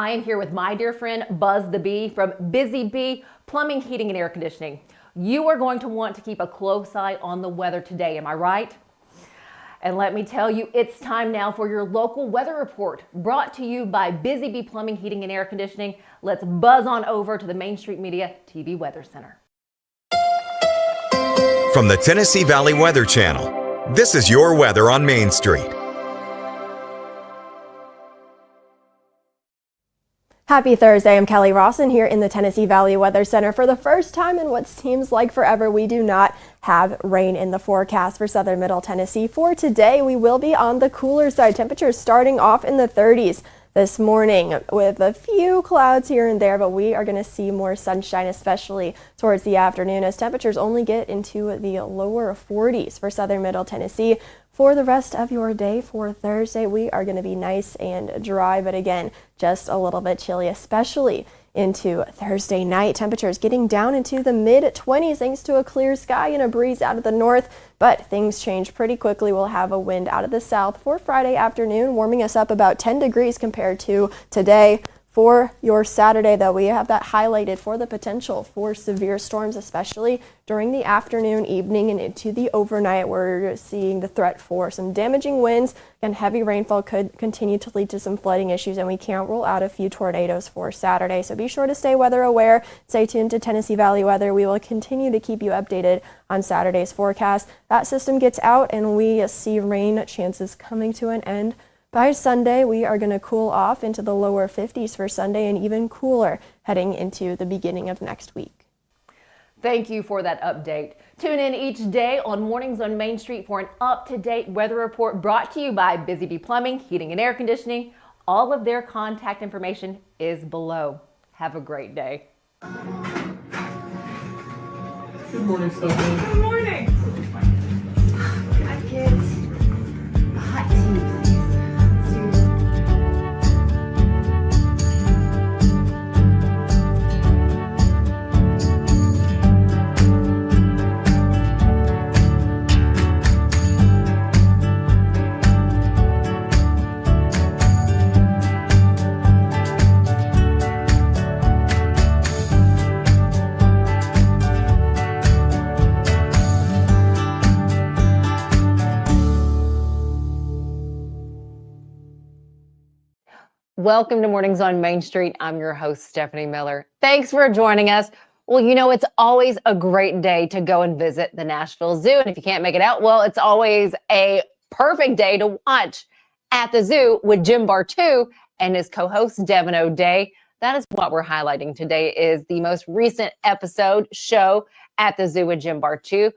I am here with my dear friend Buzz the Bee from Busy Bee Plumbing, Heating, and Air Conditioning. You are going to want to keep a close eye on the weather today, am I right? And let me tell you, it's time now for your local weather report, brought to you by Busy Bee Plumbing, Heating, and Air Conditioning. Let's buzz on over to the Main Street Media TV Weather Center. From the Tennessee Valley Weather Channel, this is your weather on Main Street. Happy Thursday, I'm Kelly Rawson here in the Tennessee Valley Weather Center. For the first time in what seems like forever, we do not have rain in the forecast for southern middle Tennessee. For today, we will be on the cooler side. Temperatures starting off in the 30s this morning with a few clouds here and there, but we are going to see more sunshine, especially towards the afternoon, as temperatures only get into the lower 40s for southern middle Tennessee. For the rest of your day for Thursday, we are going to be nice and dry, but again, just a little bit chilly, especially into Thursday night. Temperatures getting down into the mid-20s thanks to a clear sky and a breeze out of the north, but things change pretty quickly. We'll have a wind out of the south for Friday afternoon, warming us up about 10 degrees compared to today. For your Saturday, though, we have that highlighted for the potential for severe storms, especially during the afternoon, evening, and into the overnight. We're seeing the threat for some damaging winds, and heavy rainfall could continue to lead to some flooding issues, and we can't rule out a few tornadoes for Saturday. So be sure to stay weather aware. Stay tuned to Tennessee Valley Weather. We will continue to keep you updated on Saturday's forecast. That system gets out, and we see rain chances coming to an end. By Sunday, we are going to cool off into the lower 50s for Sunday, and even cooler heading into the beginning of next week. Thank you for that update. Tune in each day on Mornings on Main Street for an up-to-date weather report brought to you by Busy Bee Plumbing, Heating, and Air Conditioning. All of their contact information is below. Have a great day. Good morning, Stephanie. Good morning. Hi, kids. Hot tea. Welcome to Mornings on Main Street. I'm your host, Stefanie Miller. Thanks for joining us. Well, you know, it's always a great day to go and visit the Nashville Zoo. And if you can't make it out, well, it's always a perfect day to watch at the zoo with Jim Bartoo and his co-host, Devon O'Day. That is what we're highlighting today, is the most recent episode show at the zoo with Jim Bartoo.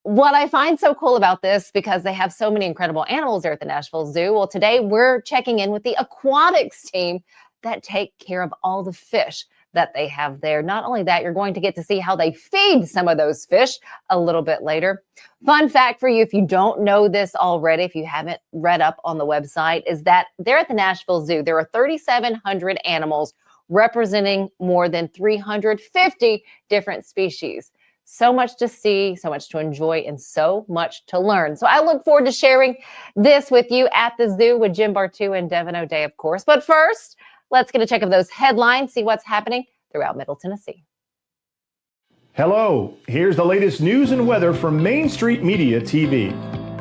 What I find so cool about this, because they have so many incredible animals there at the Nashville Zoo, well, today we're checking in with the aquatics team that take care of all the fish that they have there. Not only that, you're going to get to see how they feed some of those fish a little bit later. Fun fact for you, if you don't know this already, if you haven't read up on the website, is that there at the Nashville Zoo, there are 3,700 animals representing more than 350 different species. So much to see, so much to enjoy, and so much to learn. So I look forward to sharing this with you at the zoo with Jim Bartoo and Devon O'Day, of course. But first, let's get a check of those headlines, see what's happening throughout Middle Tennessee. Hello, here's the latest news and weather from Main Street Media TV.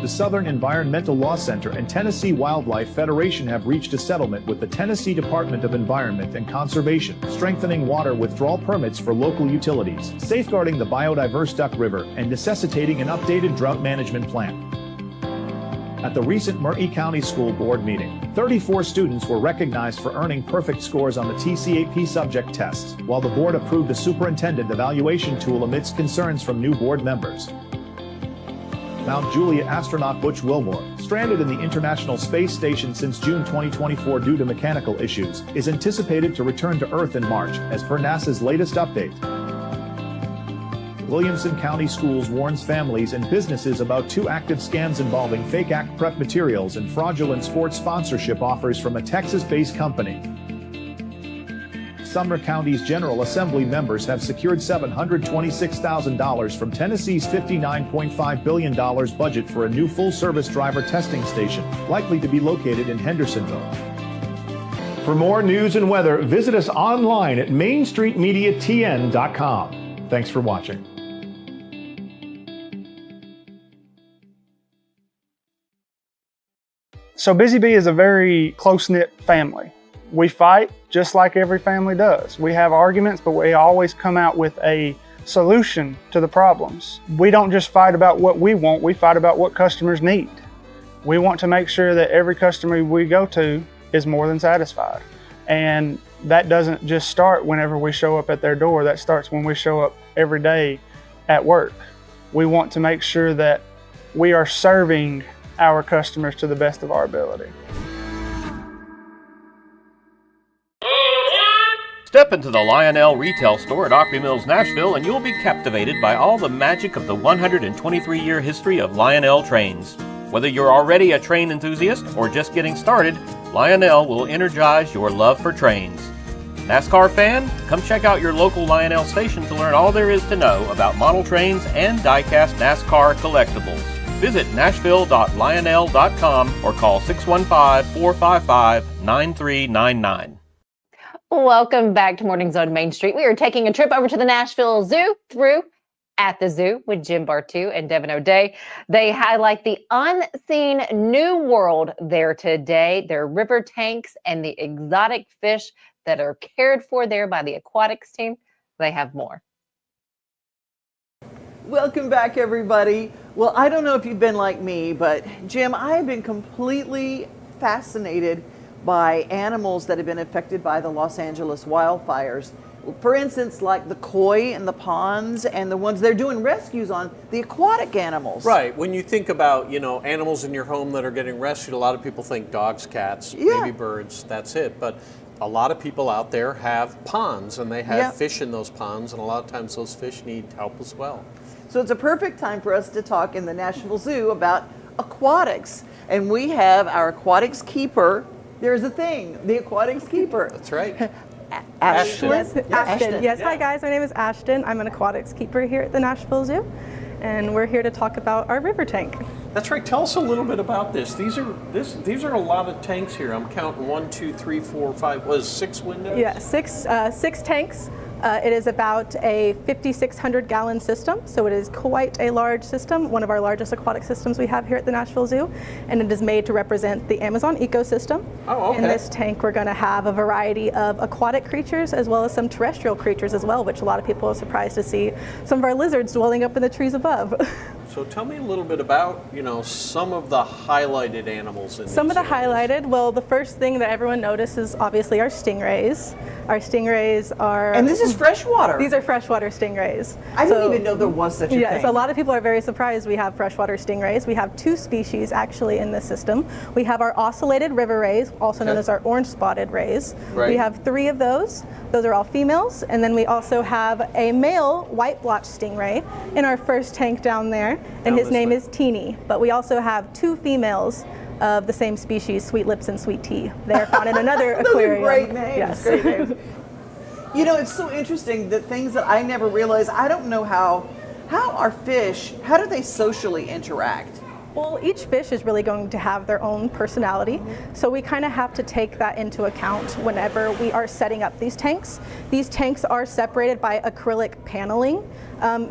The Southern Environmental Law Center and Tennessee Wildlife Federation have reached a settlement with the Tennessee Department of Environment and Conservation, strengthening water withdrawal permits for local utilities, safeguarding the biodiverse Duck River, and necessitating an updated drought management plan. At the recent Murray County School Board meeting, 34 students were recognized for earning perfect scores on the TCAP subject tests, while the board approved the superintendent evaluation tool amidst concerns from new board members. Mount Juliet astronaut Butch Wilmore, stranded in the International Space Station since June 2024 due to mechanical issues, is anticipated to return to Earth in March, as per NASA's latest update. Williamson County Schools warns families and businesses about 2 active scams involving fake act prep materials and fraudulent sports sponsorship offers from a Texas-based company. Sumner County's General Assembly members have secured $726,000 from Tennessee's $59.5 billion budget for a new full-service driver testing station, likely to be located in Hendersonville. For more news and weather, visit us online at mainstreetmediatn.com. Thanks for watching. So Busy Bee is a very close-knit family. We fight just like every family does. We have arguments, but we always come out with a solution to the problems. We don't just fight about what we want, we fight about what customers need. We want to make sure that every customer we go to is more than satisfied. And that doesn't just start whenever we show up at their door, that starts when we show up every day at work. We want to make sure that we are serving our customers to the best of our ability. Step into the Lionel retail store at Opry Mills, Nashville, and you'll be captivated by all the magic of the 123-year history of Lionel trains. Whether you're already a train enthusiast or just getting started, Lionel will energize your love for trains. NASCAR fan? Come check out your local Lionel station to learn all there is to know about model trains and die-cast NASCAR collectibles. Visit nashville.lionel.com or call 615-455-9399. Welcome back to Mornings on Main Street. We are taking a trip over to the Nashville Zoo through At the Zoo with Jim Bartoo and Devon O'Day. They highlight the unseen new world there today, their river tanks and the exotic fish that are cared for there by the aquatics team. They have more. Welcome back, everybody. Well, I don't know if you've been like me, but Jim, I have been completely fascinated by animals that have been affected by the Los Angeles wildfires. For instance, like the koi in the ponds and the ones they're doing rescues on, the aquatic animals. Right. When you think about, animals in your home that are getting rescued, a lot of people think dogs, cats, baby birds, that's it. But a lot of people out there have ponds and they have fish in those ponds, and a lot of times those fish need help as well. So it's a perfect time for us to talk in the Nashville Zoo about aquatics. And we have our aquatics keeper. There's a thing, the aquatics keeper. That's right. Ashton. Ashton. Yes, hi guys, my name is Ashton. I'm an aquatics keeper here at the Nashville Zoo, and we're here to talk about our river tank. That's right. Tell us a little bit about this. These are a lot of tanks here. I'm counting 1, 2, 3, 4, 5. Was 6 windows? Yeah, six tanks. It is about a 5,600 gallon system, so it is quite a large system, one of our largest aquatic systems we have here at the Nashville Zoo, and it is made to represent the Amazon ecosystem. Oh, okay. In this tank we're going to have a variety of aquatic creatures as well as some terrestrial creatures as well, which a lot of people are surprised to see some of our lizards dwelling up in the trees above. So tell me a little bit about, some of the highlighted animals in Some of the these areas. highlighted, well, the first thing that everyone notices is obviously our stingrays. Our stingrays are... And this is freshwater. These are freshwater stingrays. I didn't even know there was such a thing. Yes, a lot of people are very surprised we have freshwater stingrays. We have 2 species actually in this system. We have our ocellated river rays, also known as our orange-spotted rays. Right. We have 3 of those. Those are all females. And then we also have a male white-blotched stingray in our first tank down there, and his name is Teeny. But we also have 2 females of the same species, Sweet Lips and Sweet Tea. They are found in another aquarium. Great names. Yes. Great names. It's so interesting, the things that I never realized. I don't know how our fish, how do they socially interact? Well, each fish is really going to have their own personality, so we kind of have to take that into account whenever we are setting up these tanks. These tanks are separated by acrylic paneling,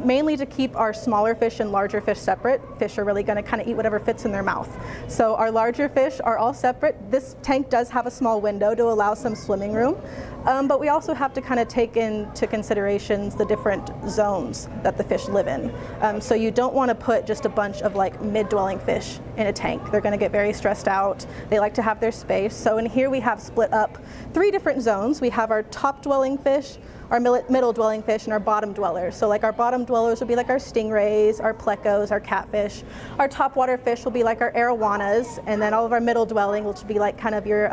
mainly to keep our smaller fish and larger fish separate. Fish are really going to kind of eat whatever fits in their mouth. So our larger fish are all separate. This tank does have a small window to allow some swimming room, but we also have to kind of take into considerations the different zones that the fish live in. So you don't want to put just a bunch of like mid-dwelling fish in a tank. They're going to get very stressed out. They like to have their space. So in here we have split up 3 different zones. We have our top dwelling fish, our middle dwelling fish, and our bottom dwellers. So like our bottom dwellers will be like our stingrays, our plecos, our catfish. Our top water fish will be like our arowanas, and then all of our middle dwelling will be like kind of your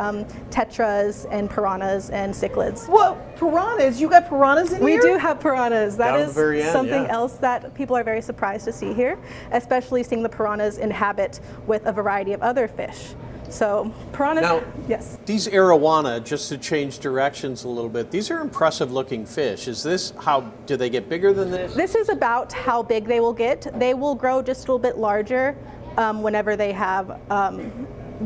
tetras and piranhas and cichlids. Whoa, piranhas? You got piranhas in here? We do have piranhas. That Down is at the very end, something yeah. else that people are very surprised to see here, especially seeing the piranhas inhabit with a variety of other fish. So piranhas, Now, yes. These arowana, just to change directions a little bit, these are impressive looking fish. Is this do they get bigger than this? This is about how big they will get. They will grow just a little bit larger whenever they have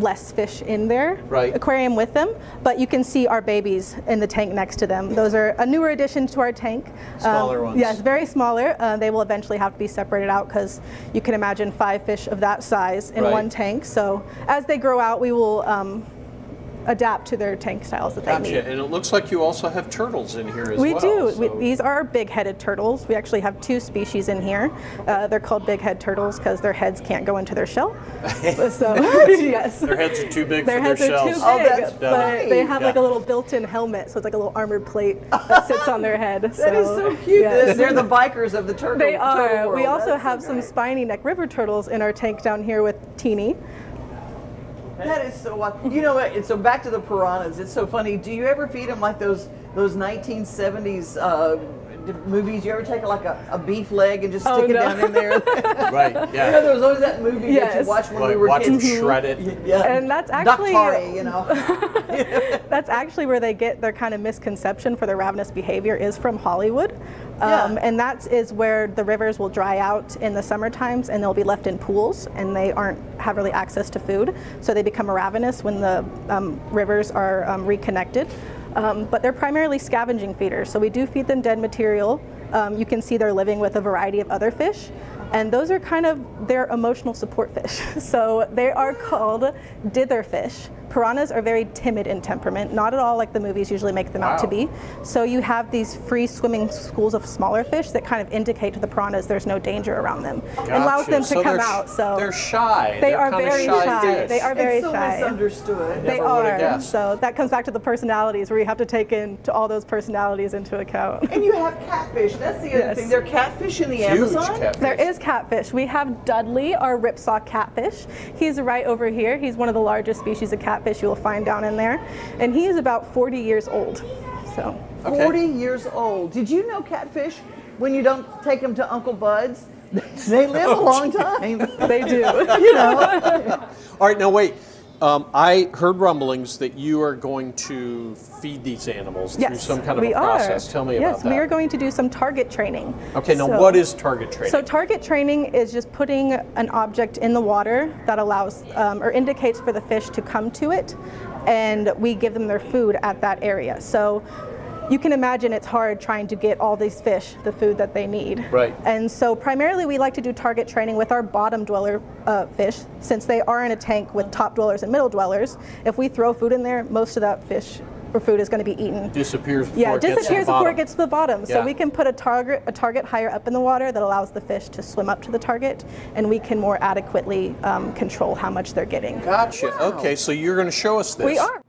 less fish in their Right. aquarium with them, but you can see our babies in the tank next to them. Those are a newer addition to our tank. Smaller ones. Yes, very smaller. They will eventually have to be separated out because you can imagine 5 fish of that size in Right. one tank. So as they grow out, we will adapt to their tank styles that they need. Gotcha. And it looks like you also have turtles in here as We well. do. so- These are big-headed turtles. We actually have 2 species in here. They're called big-head turtles because their heads can't go into their shell. So yes, Their heads are too big their for their heads are shells. too big, Oh, that's but funny. they have like Yeah. a little built-in helmet, so it's like a little armored plate that sits on their head. That is so cute. yes. They're the bikers of the turtle. They are. turtle world. We also That's have so some great. spiny neck river turtles in our tank down here with Teeny. That is so wild. You know what? And so back to the piranhas. It's so funny. Do you ever feed them like those 1970s movies? You ever take like a beef leg and just stick it down in there? Right, You know, yeah. there was always that movie that Yes. you watched when Like, we were watch them kids. shred it. Yeah. And that's actually Ductari, you know. that's actually where they get their kind of misconception for their ravenous behavior is from Hollywood. Yeah. And that is where the rivers will dry out in the summer times and they'll be left in pools and they aren't have really access to food. So they become ravenous when the rivers are reconnected. But they're primarily scavenging feeders. So we do feed them dead material. You can see they're living with a variety of other fish. And those are kind of their emotional support fish. So they are called ditherfish. Piranhas are very timid in temperament, not at all like the movies usually make them out to Wow. be. So you have these free swimming schools of smaller fish that kind of indicate to the piranhas there's no danger around them. It allows Gotcha. them to So come they're out. So they're shy. they They're are kinda very shy. shy. fish. They are very It's so shy. misunderstood. They Never would've are. guessed. So that comes back to the personalities where you have to take into all those personalities into account. And you have catfish. That's the other Yes. thing. There are catfish in the Huge Amazon. catfish. There is catfish. We have Dudley, our ripsaw catfish. He's right over here. He's one of the largest species of catfish you will find down in there. And he is about 40 years old. So 40 years old. Did you know catfish, when you don't take them to Uncle Bud's, they live a long time. they do. You know. All right, now wait. I heard rumblings that you are going to feed these animals through Yes, some kind of we a process. are. Tell me yes, about that. we are going to do some target training. Okay, now So- what is target training? So target training is just putting an object in the water that allows or indicates for the fish to come to it, and we give them their food at that area. So you can imagine it's hard trying to get all these fish the food that they need. Right. And so primarily we like to do target training with our bottom dweller fish, since they are in a tank with top dwellers and middle dwellers. If we throw food in there, most of that fish or food is going to be eaten. Disappears before Yeah, it gets to the disappears before bottom. it gets to the bottom. So Yeah. we can put a target higher up in the water that allows the fish to swim up to the target, and we can more adequately control how much they're getting. Gotcha. Okay, so you're going to show us this. We are.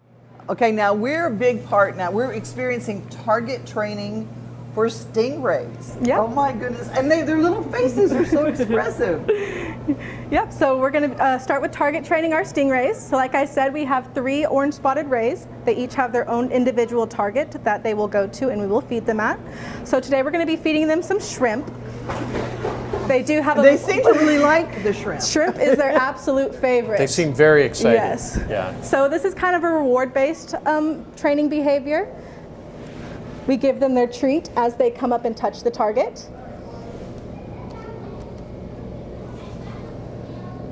Okay, now we're a big part now. We're experiencing target training for stingrays. Yeah. Oh my goodness. And their little faces are so expressive. Yep, so we're going to start with target training our stingrays. So like I said, we have 3 orange spotted rays. They each have their own individual target that they will go to and we will feed them at. So today we're going to be feeding them some shrimp. They do have They seem to really like the shrimp. Shrimp is their absolute favorite. They seem very excited. Yes. Yeah. So this is kind of a reward-based training behavior. We give them their treat as they come up and touch the target.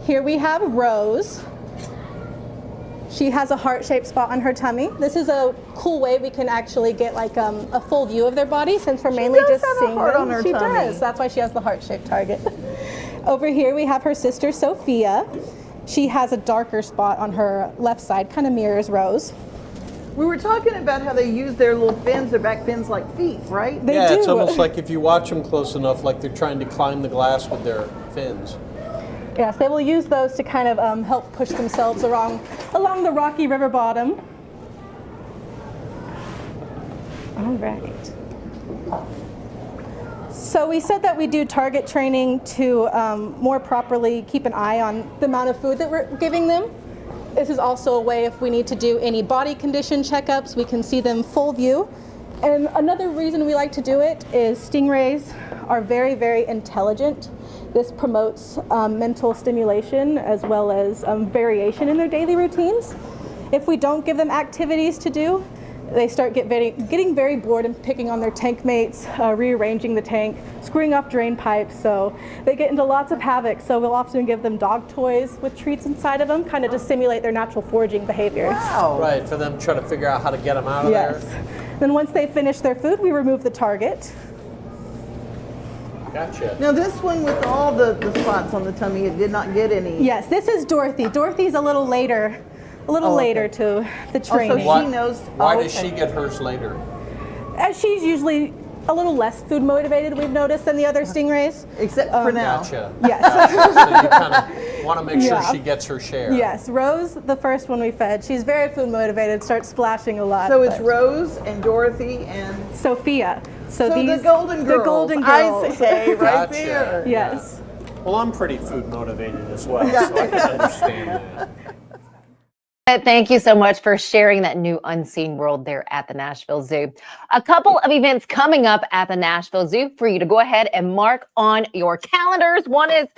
Here we have Rose. She has a heart-shaped spot on her tummy. This is a cool way we can actually get like a full view of their body, since we're mainly does just have a seeing heart them. on her She tummy. does. That's why she has the heart-shaped target. Over here we have her sister Sophia. She has a darker spot on her left side, kind of mirrors Rose. We were talking about how they use their little fins, their back fins like feet, right? They yeah, do. it's almost like if you watch them close enough, like they're trying to climb the glass with their fins. Yes, they will use those to kind of help push themselves along the rocky river bottom. All right. So we said that we do target training to more properly keep an eye on the amount of food that we're giving them. This is also a way if we need to do any body condition checkups, we can see them full view. And another reason we like to do it is stingrays are very, very intelligent. This promotes mental stimulation as well as variation in their daily routines. If we don't give them activities to do, they start getting very bored and picking on their tank mates, rearranging the tank, screwing off drain pipes. So they get into lots of havoc. So we'll often give them dog toys with treats inside of them, kind of to simulate their natural foraging behaviors. Wow. Right, for them trying to figure out how to get them out of Yes. there. Then once they finish their food, we remove the target. Gotcha. Now this one with all the spots on the tummy, it did not get any. Yes, this is Dorothy. Dorothy's a little later okay. to the Oh, training. so she knows. Why oh, does okay. she get hers later? As she's usually a little less food motivated, we've noticed, than the other stingrays. Except for now. Gotcha. Yes. Gotcha. So you kind of want to make sure Yeah. she gets her share. Yes, Rose, the first one we fed, she's very food motivated, starts splashing a lot. So it's but- Rose and Dorothy and. Sophia. So So these, the Golden Girls. The Golden Girls. I say right Gotcha. there. Yes. Well, I'm pretty food motivated as well, so I can understand that. Thank you so much for sharing that new unseen world there at the Nashville Zoo. A couple of events coming up at the Nashville Zoo for you to go ahead and mark on your calendars. One is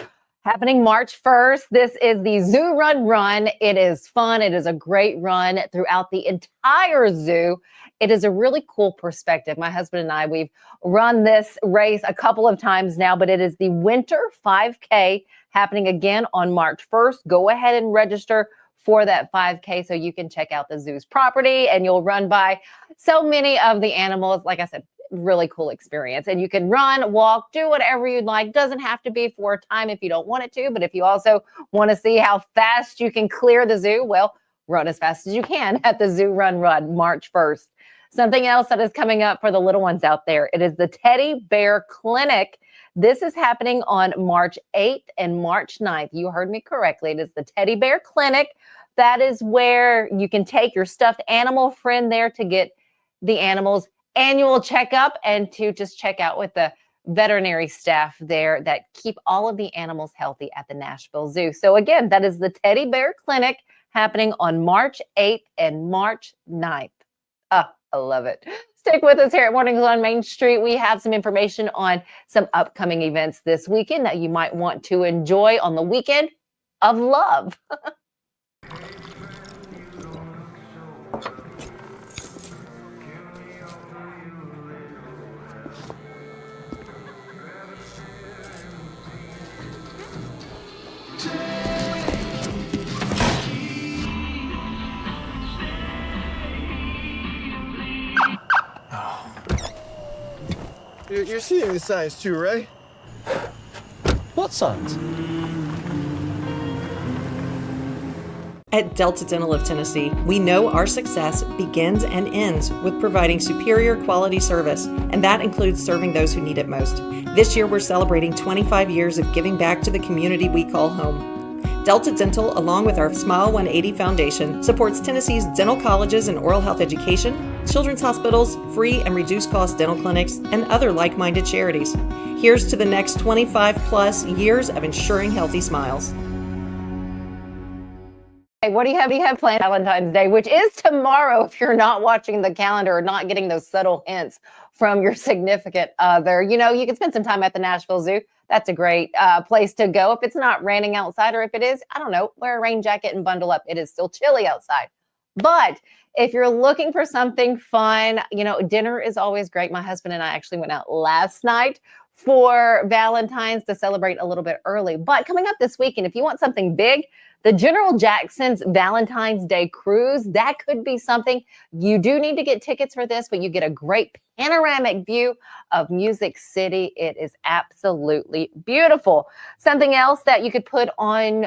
happening March 1st. This is the Zoo Run. It is fun. It is a great run throughout the entire zoo. It is a really cool perspective. My husband and I, we've run this race a couple of times now, but it is the Winter 5K happening again on March 1st. Go ahead and register for that 5K so you can check out the zoo's property, and you'll run by so many of the animals. Like I said, really cool experience. And you can run, walk, do whatever you'd like. Doesn't have to be for a time if you don't want it to, but if you also want to see how fast you can clear the zoo, well, run as fast as you can at the Zoo Run March 1st. Something else that is coming up for the little ones out there, it is the Teddy Bear Clinic. This is happening on March 8th and March 9th. You heard me correctly. It is the Teddy Bear Clinic. That is where you can take your stuffed animal friend there to get the animal's annual checkup and to just check out with the veterinary staff there that keep all of the animals healthy at the Nashville Zoo. So again, that is the Teddy Bear Clinic happening on March 8th and March 9th. I love it. Stick with us here at Mornings on Main Street. We have some information on some upcoming events this weekend that you might want to enjoy on the weekend of love. You're seeing the signs too, right? What signs? At Delta Dental of Tennessee, we know our success begins and ends with providing superior quality service, and that includes serving those who need it most. This year, we're celebrating 25 years of giving back to the community we call home. Delta Dental, along with our Smile 180 Foundation, supports Tennessee's dental colleges and oral health education, children's hospitals, free and reduced cost dental clinics, and other like-minded charities. Here's to the next 25 plus years of ensuring healthy smiles. Hey, what do you have planned Valentine's Day, which is tomorrow if you're not watching the calendar or not getting those subtle hints from your significant other? You know, you can spend some time at the Nashville Zoo. That's a great place to go. If it's not raining outside, or if it is, I don't know, wear a rain jacket and bundle up. It is still chilly outside. But if you're looking for something fun, you know, dinner is always great. My husband and I actually went out last night for Valentine's to celebrate a little bit early. But coming up this weekend, if you want something big, the General Jackson's Valentine's Day Cruise, that could be something. You do need to get tickets for this, but you get a great panoramic view of Music City. It is absolutely beautiful. Something else that you could put on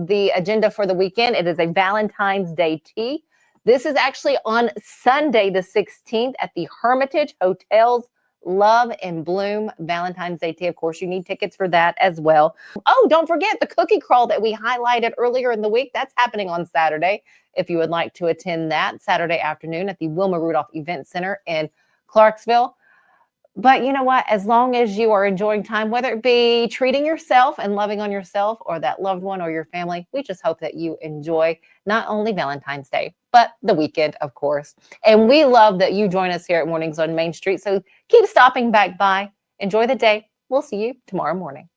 the agenda for the weekend, it is a Valentine's Day tea. This is actually on Sunday, the 16th at the Hermitage Hotel's Love and Bloom Valentine's Day tea. Of course, you need tickets for that as well. Oh, don't forget the cookie crawl that we highlighted earlier in the week. That's happening on Saturday. If you would like to attend that Saturday afternoon at the Wilma Rudolph Event Center in Clarksville. But you know what? As long as you are enjoying time, whether it be treating yourself and loving on yourself or that loved one or your family, we just hope that you enjoy not only Valentine's Day, but the weekend, of course. And we love that you join us here at Mornings on Main Street. So keep stopping back by. Enjoy the day. We'll see you tomorrow morning.